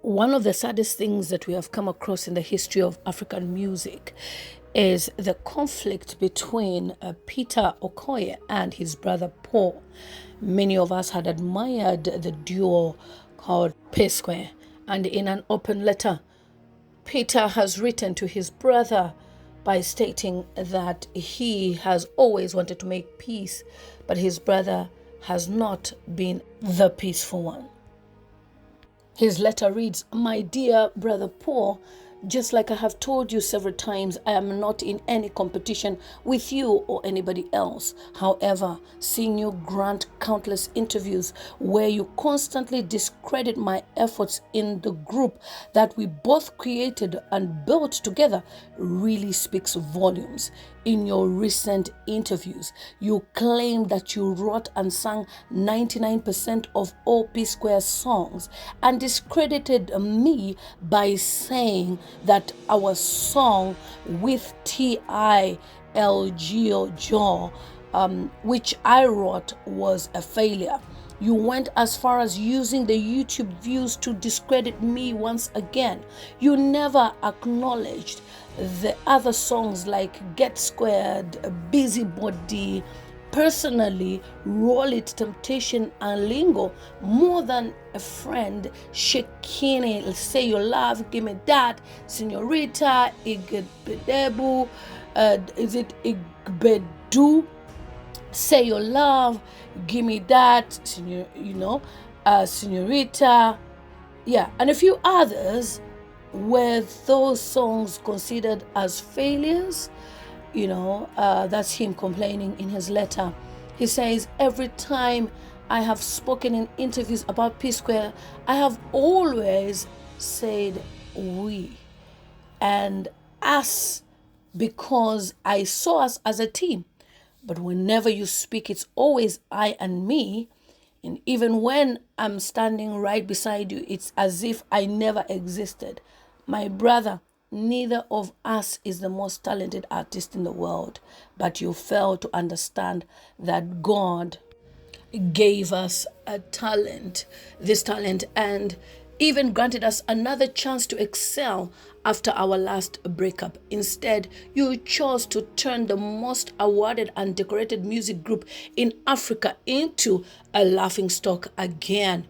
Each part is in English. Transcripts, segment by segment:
One of the saddest things that we have come across in the history of African music is the conflict between Peter Okoye and his brother Paul. Many of us had admired the duo called Psquare, and in an open letter, Peter has written to his brother by stating that he has always wanted to make peace, but his brother has not been the peaceful one. His letter reads, "My dear brother Paul, just like I have told you several times, I am not in any competition with you or anybody else. However, seeing you grant countless interviews where you constantly discredit my efforts in the group that we both created and built together really speaks volumes. In your recent interviews, you claim that you wrote and sang 99% of all Psquare songs and discredited me by saying that our song with T.I.L.G.O. which I wrote, was a failure. You went as far as using the YouTube views to discredit me once again. You never acknowledged the other songs like Get Squared, Busybody, Personally, Roll It, Temptation, and Lingo more than a friend. Shekini, Say Your Love, Give Me That, Senorita, Igbedebu, is it Igbedu? Say Your Love, Give Me That, Senorita, yeah, and a few others. Were those songs considered as failures? That's him complaining in his letter. He says, every time I have spoken in interviews about Psquare, I have always said we and us because I saw us as a team. But whenever you speak, it's always I and me. And even when I'm standing right beside you, it's as if I never existed. My brother, neither of us is the most talented artist in the world, but you fail to understand that God gave us this talent, and even granted us another chance to excel after our last breakup. Instead, you chose to turn the most awarded and decorated music group in Africa into a laughingstock again.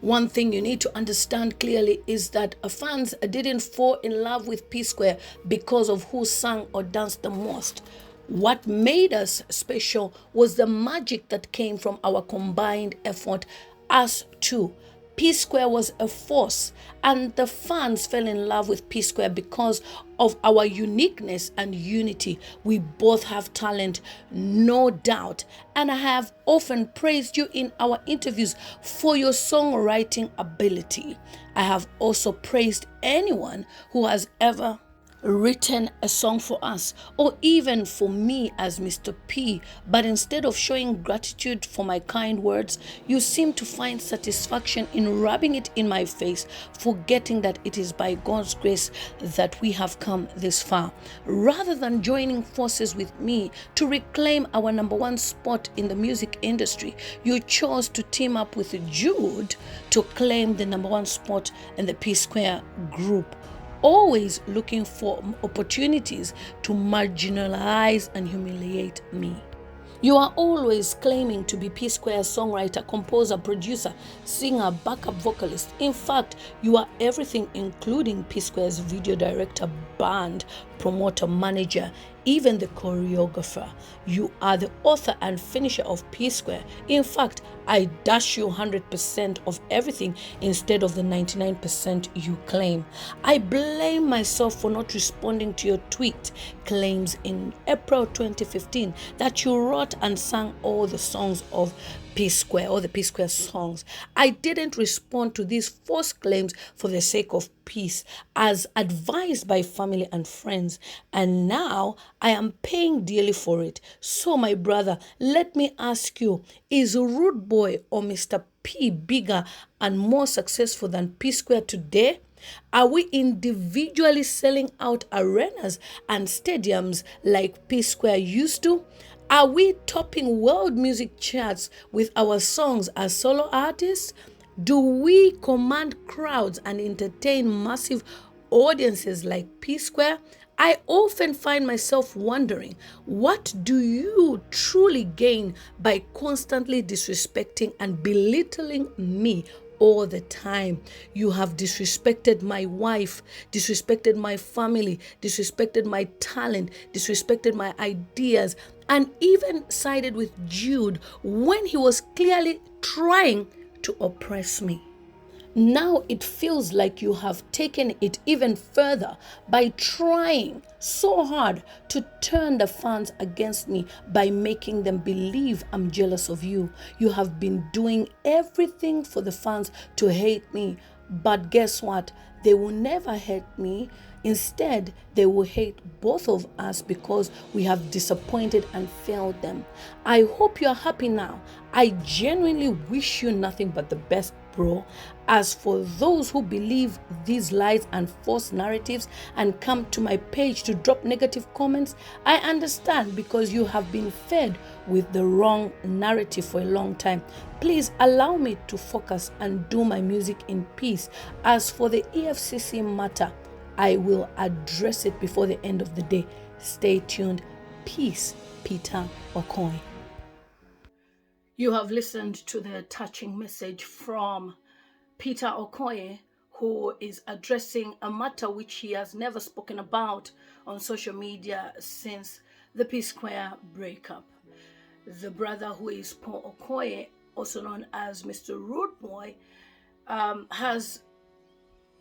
One thing you need to understand clearly is that fans didn't fall in love with Psquare because of who sang or danced the most. What made us special was the magic that came from our combined effort, us two. Psquare was a force, and the fans fell in love with Psquare because of our uniqueness and unity. We both have talent, no doubt, and I have often praised you in our interviews for your songwriting ability. I have also praised anyone who has ever written a song for us, or even for me as Mr. P, but instead of showing gratitude for my kind words, you seem to find satisfaction in rubbing it in my face, forgetting that it is by God's grace that we have come this far. Rather than joining forces with me to reclaim our number one spot in the music industry, you chose to team up with Jude to claim the number one spot in the Psquare group, always looking for opportunities to marginalize and humiliate me. You are always claiming to be Psquare's songwriter, composer, producer, singer, backup vocalist. In fact, you are everything, including Psquare's video director, band, promoter, manager, even the choreographer. You are the author and finisher of Psquare. In fact, I dash you 100% of everything instead of the 99% you claim. I blame myself for not responding to your tweet claims in April 2015 that you wrote and sang all the songs of Psquare, all the Psquare songs. I didn't respond to these false claims for the sake of peace, as advised by family and friends, and now I am paying dearly for it. So, my brother, let me ask you, is Rude Boy or Mr. P bigger and more successful than Psquare today? Are we individually selling out arenas and stadiums like Psquare used to? Are we topping world music charts with our songs as solo artists? Do we command crowds and entertain massive audiences like Psquare? I often find myself wondering, what do you truly gain by constantly disrespecting and belittling me all the time? You have disrespected my wife, disrespected my family, disrespected my talent, disrespected my ideas, and even sided with Jude when he was clearly trying to oppress me. Now it feels like you have taken it even further by trying so hard to turn the fans against me by making them believe I'm jealous of you. You have been doing everything for the fans to hate me, but guess what? They will never hate me. Instead, they will hate both of us because we have disappointed and failed them. I hope you're happy now. I genuinely wish you nothing but the best, bro. As for those who believe these lies and false narratives and come to my page to drop negative comments, I understand because you have been fed with the wrong narrative for a long time. Please allow me to focus and do my music in peace. As for the EFCC matter, I will address it before the end of the day. Stay tuned. Peace, Peter Okoye. You have listened to the touching message from Peter Okoye, who is addressing a matter which he has never spoken about on social media since the Psquare breakup. The brother, who is Paul Okoye, also known as Mr. Rude Boy, has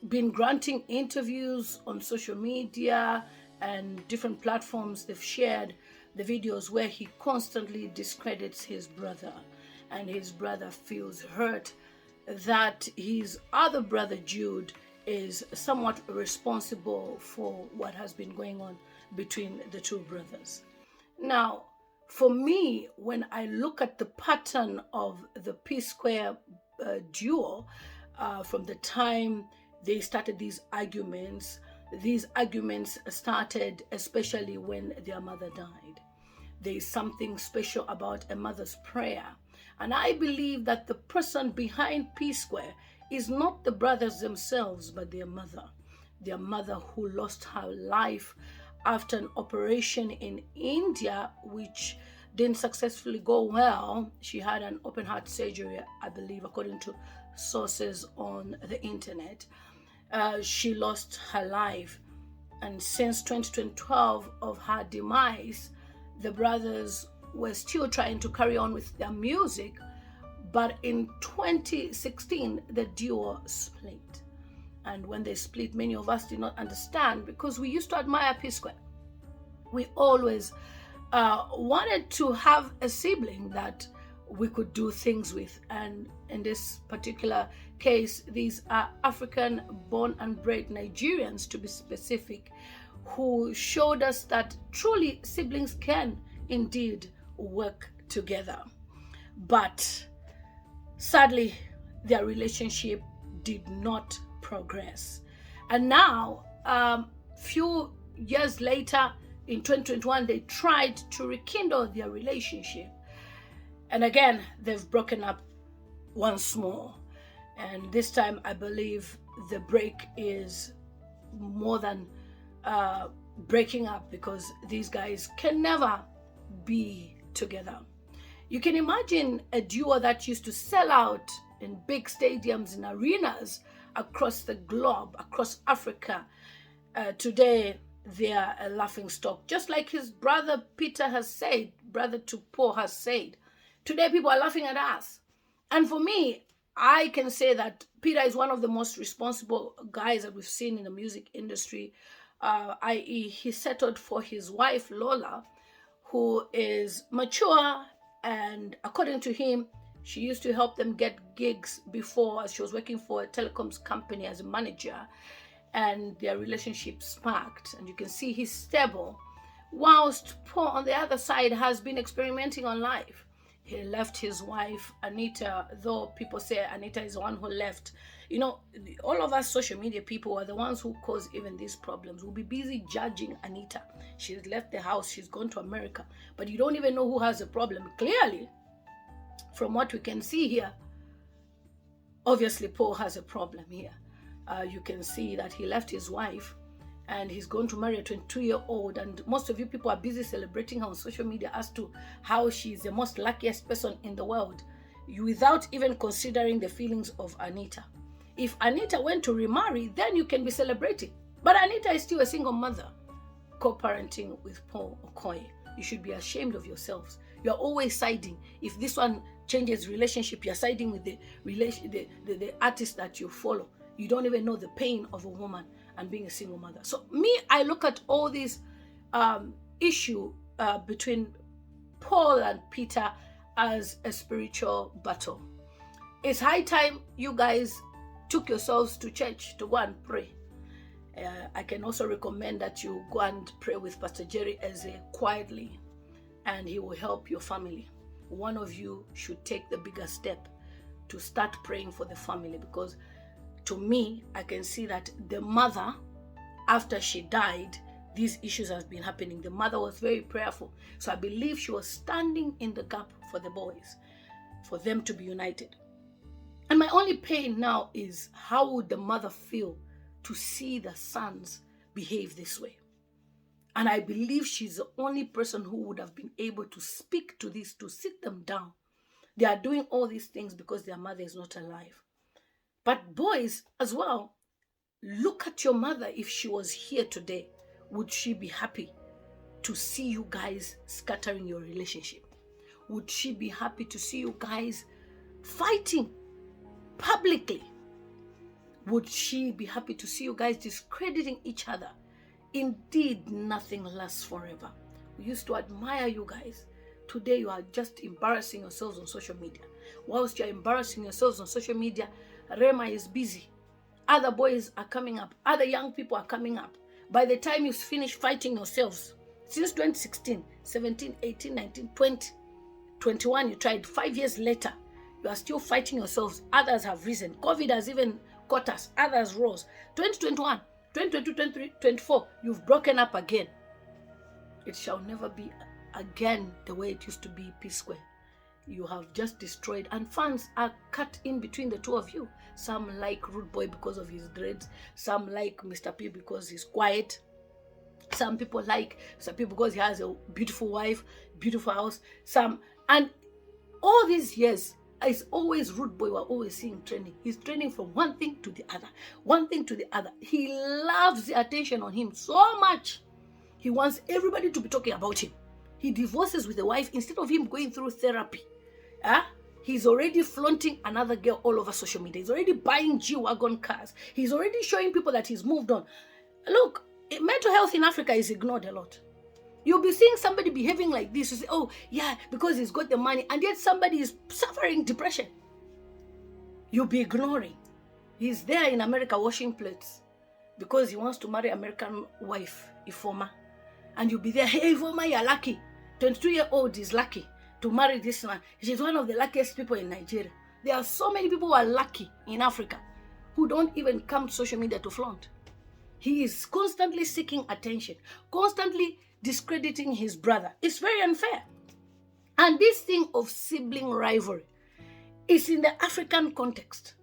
been granting interviews on social media and different platforms. They've shared the videos where he constantly discredits his brother, and his brother feels hurt that his other brother Jude is somewhat responsible for what has been going on between the two brothers. Now, for me, when I look at the pattern of the Psquare duo, from the time they started these arguments started especially when their mother died. There is something special about a mother's prayer. And I believe that the person behind Psquare is not the brothers themselves, but their mother. Their mother, who lost her life after an operation in India, which didn't successfully go well. She had an open heart surgery, I believe, according to sources on the internet. She lost her life. And since 2012 of her demise, the brothers were still trying to carry on with their music. But in 2016, the duo split. And when they split, many of us did not understand because we used to admire Psquare. We always wanted to have a sibling that we could do things with. And in this particular case, these are African born and bred Nigerians, to be specific, who showed us that truly siblings can indeed work together. But sadly, their relationship did not progress. And now, few years later, in 2021, they tried to rekindle their relationship. And again, they've broken up once more. And this time, I believe the break is more than breaking up, because these guys can never be together. You can imagine a duo that used to sell out in big stadiums and arenas across the globe, across Africa. Today, they are a laughing stock. Just like his brother Peter has said, brother to Paul has said, today people are laughing at us. And for me, I can say that Peter is one of the most responsible guys that we've seen in the music industry, i.e. he settled for his wife, Lola, who is mature, and according to him, she used to help them get gigs before, as she was working for a telecoms company as a manager, and their relationship sparked, and you can see he's stable, whilst Paul on the other side has been experimenting on life. He left his wife, Anita, though people say Anita is the one who left. You know, all of us social media people are the ones who cause even these problems. We'll be busy judging Anita. She's left the house, she's gone to America, but you don't even know who has a problem. Clearly, from what we can see here, Obviously, Paul has a problem here. You can see that he left his wife and he's going to marry a 22-year-old, and most of you people are busy celebrating her on social media as to how she's the most luckiest person in the world, without even considering the feelings of Anita. If Anita went to remarry, then you can be celebrating. But Anita is still a single mother, co-parenting with Paul Okoye. You should be ashamed of yourselves. You're always siding. If this one changes relationship, you're siding with the artist that you follow. You don't even know the pain of a woman and being a single mother. So me, I look at all these issue between Paul and Peter as a spiritual battle. It's high time you guys took yourselves to church to go and pray. I can also recommend that you go and pray with Pastor Jerry Eze quietly, and he will help your family. One of you should take the bigger step to start praying for the family, because to me, I can see that the mother, after she died, these issues have been happening. The mother was very prayerful. So I believe she was standing in the gap for the boys, for them to be united. And my only pain now is, how would the mother feel to see the sons behave this way? And I believe she's the only person who would have been able to speak to this, to sit them down. They are doing all these things because their mother is not alive. But boys as well, look at your mother. If she was here today, would she be happy to see you guys scattering your relationship? Would she be happy to see you guys fighting publicly? Would she be happy to see you guys discrediting each other? Indeed, nothing lasts forever. We used to admire you guys. Today, you are just embarrassing yourselves on social media. Whilst you're embarrassing yourselves on social media, Rema is busy. Other boys are coming up. Other young people are coming up. By the time you finish fighting yourselves, since 2016, 17, 18, 19, 20, 21, you tried. 5 years later, you are still fighting yourselves. Others have risen. COVID has even caught us. Others rose. 2021, 2022, 2023, 2024, you've broken up again. It shall never be again the way it used to be, Psquare. You have just destroyed, and fans are cut in between the two of you. Some like Rude Boy because of his dreads. Some like Mr. P because he's quiet. Some people like Mr. P because he has a beautiful wife, beautiful house. And all these years, it's always Rude Boy we're always seeing trending. He's trending from one thing to the other, one thing to the other. He loves the attention on him so much. He wants everybody to be talking about him. He divorces with the wife instead of him going through therapy. He's already flaunting another girl all over social media. He's already buying G-Wagon cars. He's already showing people that he's moved on. Look, mental health in Africa is ignored a lot. You'll be seeing somebody behaving like this. You say, oh, yeah, because he's got the money. And yet somebody is suffering depression. You'll be ignoring. He's there in America washing plates because he wants to marry American wife, Ifoma. And you'll be there, hey, Ifoma, you're lucky. 22-year-old is lucky to marry this man. She's one of the luckiest people in Nigeria. There are so many people who are lucky in Africa who don't even come to social media to flaunt. He is constantly seeking attention, constantly discrediting his brother. It's very unfair. And this thing of sibling rivalry is in the African context,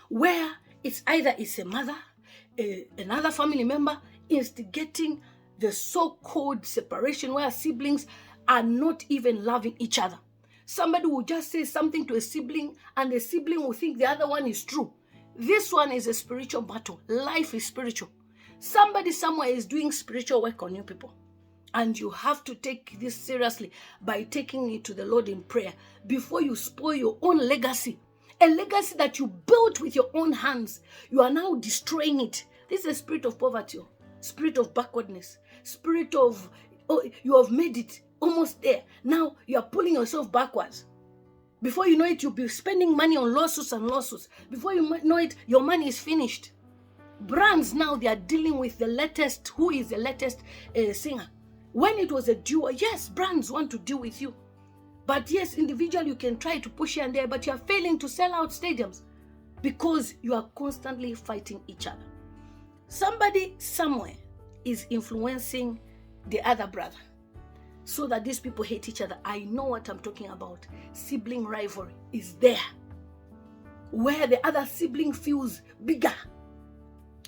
where it's either it's a mother, another family member instigating the so-called separation where siblings are not even loving each other. Somebody will just say something to a sibling and the sibling will think the other one is true. This one is a spiritual battle. Life is spiritual. Somebody somewhere is doing spiritual work on you people. And you have to take this seriously by taking it to the Lord in prayer before you spoil your own legacy. A legacy that you built with your own hands. You are now destroying it. This is a spirit of poverty, spirit of backwardness, spirit of, oh, you have made it almost there. Now you are pulling yourself backwards. Before you know it, you'll be spending money on lawsuits and lawsuits. Before you know it, your money is finished. Brands now, they are dealing with the latest, who is the latest singer. When it was a duo, yes, brands want to deal with you. But yes, individually, you can try to push here and there, but you are failing to sell out stadiums because you are constantly fighting each other. Somebody somewhere is influencing the other brother so that these people hate each other. I know what I'm talking about. Sibling rivalry is there. where the other sibling feels bigger.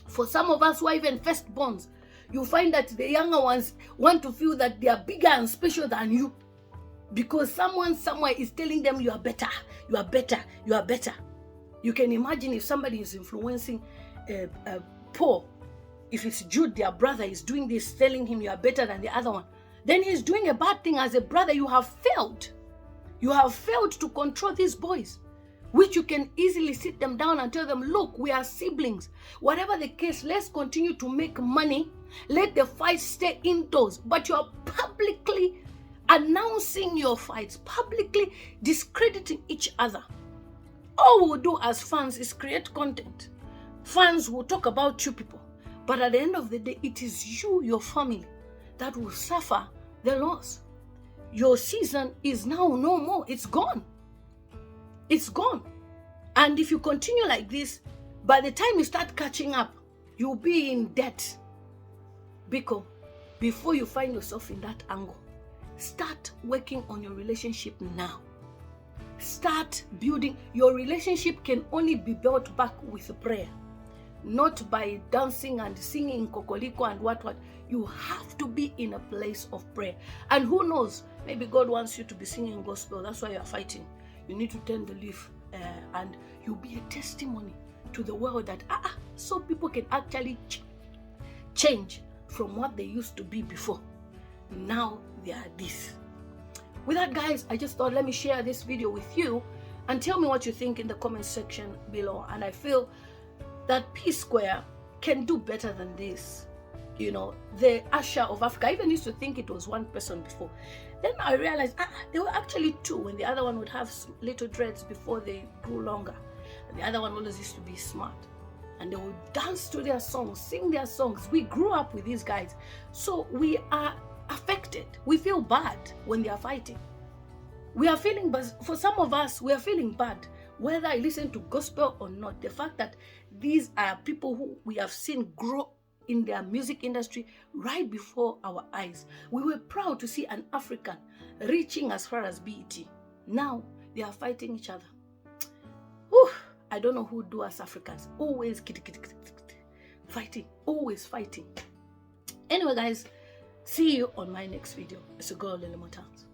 For some of us who are even firstborns, you find that the younger ones want to feel that they are bigger and special than you, because someone somewhere is telling them you are better, you are better, you are better. You can imagine if somebody is influencing Paul, if it's Jude, their brother, is doing this, telling him you are better than the other one, then he's doing a bad thing as a brother. You have failed. You have failed to control these boys, which you can easily sit them down and tell them, look, we are siblings. Whatever the case, let's continue to make money. Let the fight stay indoors. But you are publicly announcing your fights, publicly discrediting each other. All we'll do as fans is create content. Fans will talk about you people. But at the end of the day, it is you, your family, that will suffer the loss. Your season is now no more. It's gone. It's gone. And if you continue like this, by the time you start catching up, you'll be in debt. Because before you find yourself in that angle, start working on your relationship now. Start building. Your relationship can only be built back with prayer, not by dancing and singing kokoliko and what. You have to be in a place of prayer. And who knows, maybe God wants you to be singing gospel. That's why you are fighting. You need to turn the leaf and you'll be a testimony to the world that so people can actually change from what they used to be before. Now they are this. With that, guys, I just thought let me share this video with you and tell me what you think in the comment section below. And I feel that Psquare can do better than this. You know, the Usher of Africa. I even used to think it was one person before. Then I realized there were actually two, and the other one would have little dreads before they grew longer. And the other one always used to be smart. And they would dance to their songs, sing their songs. We grew up with these guys. So we are affected. We feel bad when they are fighting. We are feeling, but for some of us, we are feeling bad. Whether I listen to gospel or not, the fact that these are people who we have seen grow in their music industry right before our eyes. We were proud to see an African reaching as far as BET. Now they are fighting each other. Whew, I don't know who do us Africans. Always fighting, always fighting. Anyway, guys, see you on my next video. It's a girl in the mountains.